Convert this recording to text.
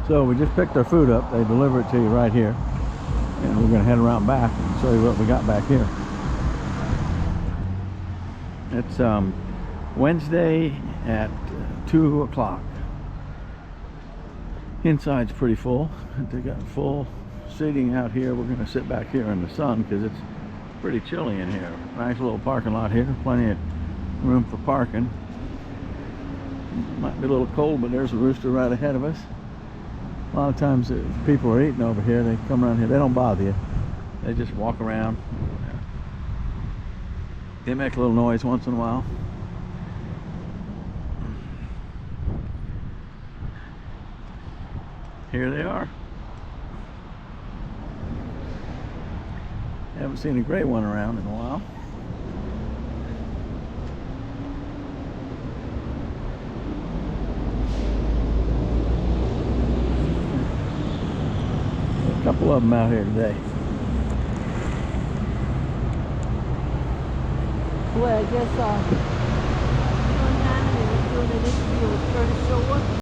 So we just picked our food up. They deliver it to you right here. And we're going to head around back and show you what we got back here. It's Wednesday at 2 o'clock. Inside's pretty full. They got full seating out here. We're going to sit back here in the sun because it's pretty chilly in here. Nice little parking lot here. Plenty of room for parking. Might be a little cold, but there's a rooster right ahead of us. A lot of times if people are eating over here, they come around here. They don't bother you. They just walk around. They make a little noise once in a while. Here they are. Haven't seen a gray one around in a while. A couple of them out here today. Well, I guess